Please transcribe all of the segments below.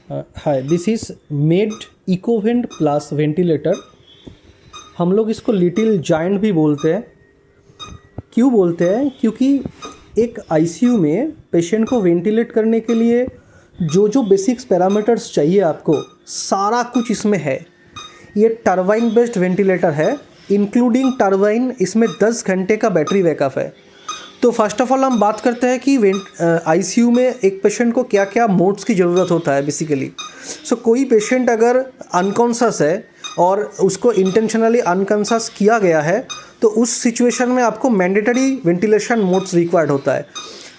Hi, this is made Ecovent plus ventilator. हम लोग इसको लिटिल जायंट भी बोलते हैं। क्यों बोलते हैं? क्योंकि एक आईसीयू में पेशेंट को वेंटिलेट करने के लिए जो जो बेसिक्स पैरामीटर्स चाहिए आपको, सारा कुछ इसमें है। ये टरबाइन बेस्ड वेंटिलेटर है, इंक्लूडिंग टरबाइन। इसमें 10 घंटे का बैटरी बैकअप है। तो फर्स्ट ऑफ ऑल हम बात करते हैं कि आईसीयू में एक पेशेंट को क्या क्या मोड्स की ज़रूरत होता है बेसिकली। कोई पेशेंट अगर अनकॉन्शस है और उसको इंटेंशनली अनकॉन्शस किया गया है, तो उस सिचुएशन में आपको मैंडेटरी वेंटिलेशन मोड्स रिक्वायर्ड होता है।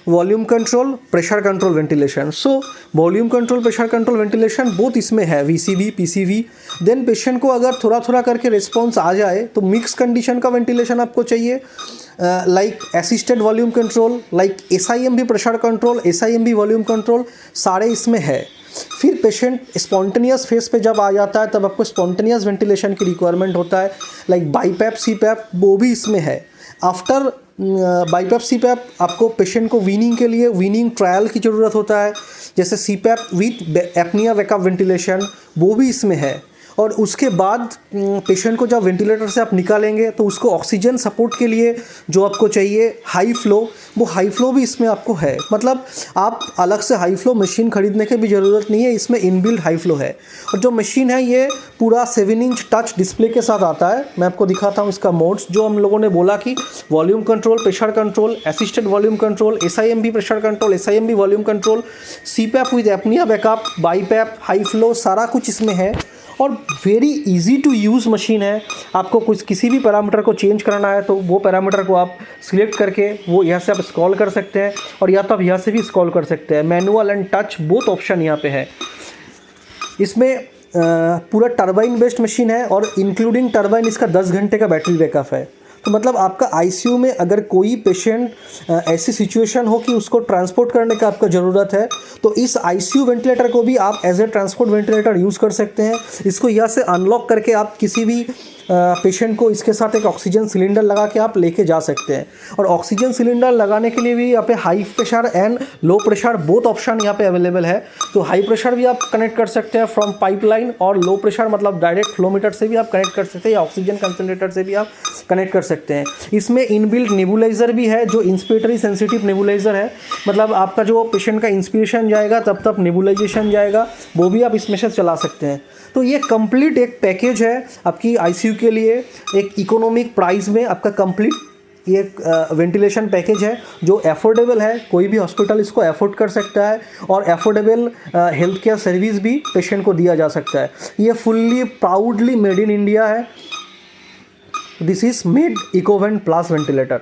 Volume control, pressure control ventilation. Volume control, pressure control ventilation both इसमें है, वीसीवी, पीसीवी। देन पेशेंट को अगर थोड़ा थोड़ा करके रिस्पॉन्स आ जाए तो मिक्स कंडीशन का वेंटिलेशन आपको चाहिए, like assisted volume control, like SIMV pressure control, SIMV volume control, सारे इसमें है। फिर पेशेंट स्पॉन्टेनियस फेज पे जब आ जाता है तब आपको स्पॉन्टेनियस वेंटिलेशन की रिक्वायरमेंट होता है, लाइक बाईपैप, सीपैप, वो भी इसमें है। आफ्टर बाईपैप, सीपैप आपको पेशेंट को वीनिंग के लिए वीनिंग ट्रायल की ज़रूरत होता है, जैसे CPAP with apnoea backup ventilation, वो भी इसमें है। और उसके बाद पेशेंट को जब वेंटिलेटर से आप निकालेंगे तो उसको ऑक्सीजन सपोर्ट के लिए जो आपको चाहिए हाई फ्लो, वो हाई फ्लो भी इसमें आपको है। मतलब आप अलग से हाई फ्लो मशीन खरीदने की भी ज़रूरत नहीं है, इसमें इनबिल्ट हाई फ्लो है। और जो मशीन है ये पूरा 7 इंच टच डिस्प्ले के साथ आता है। मैं आपको दिखाता हूँ इसका मोड्स। जो हम लोगों ने बोला कि volume control, pressure control, assisted volume control, SIMV pressure control, SIMV volume control, CPAP with apnoea backup, BiPAP, high flow, सारा कुछ इसमें है। और very easy to use machine है। आपको कुछ किसी भी पैरामीटर को चेंज करना है तो वो पैरामीटर को आप सिलेक्ट करके वो यहाँ से आप स्क्रॉल कर सकते हैं, और या तो आप यहाँ से भी स्क्रॉल कर सकते हैं। Manual and touch both option यहाँ पे है। इसमें पूरा टरबाइन बेस्ड मशीन है और इंक्लूडिंग टरबाइन इसका 10 घंटे का बैटरी बैकअप है। तो मतलब आपका आईसीयू में अगर कोई पेशेंट ऐसी सिचुएशन हो कि उसको ट्रांसपोर्ट करने का आपका ज़रूरत है, तो इस आईसीयू वेंटिलेटर को भी आप as a transport ventilator use कर सकते हैं। इसको यहाँ से अनलॉक करके आप किसी भी पेशेंट को इसके साथ एक ऑक्सीजन सिलेंडर लगा के आप लेके जा सकते हैं। और ऑक्सीजन सिलेंडर लगाने के लिए भी यहाँ पे high pressure and low pressure both option यहाँ पे अवेलेबल है। तो हाई प्रेशर भी आप कनेक्ट कर सकते हैं फ्रॉम पाइपलाइन, और लो प्रेशर मतलब डायरेक्ट फ्लोमीटर से भी आप कनेक्ट कर सकते हैं, या ऑक्सीजन कंसनट्रेटर से भी आप कनेक्ट कर सकते हैं। इसमें इनबिल्ट नेबुलाइजर भी है, जो इंस्पिरेटरी सेंसिटिव नेबुलाइजर है। मतलब आपका जो पेशेंट का इंस्पिरेशन जाएगा तब तक नेबुलाइजेशन जाएगा, वो भी आप इसमें से चला सकते हैं। तो ये कंप्लीट एक पैकेज है आपकी आईसीयू के लिए। एक इकोनॉमिक प्राइस में आपका कंप्लीट ये वेंटिलेशन पैकेज है जो अफोर्डेबल है। कोई भी हॉस्पिटल इसको अफोर्ड कर सकता है, और अफोर्डेबल हेल्थ केयर सर्विस भी पेशेंट को दिया जा सकता है। ये fully proudly made in India है। This is made Ecovent plus ventilator.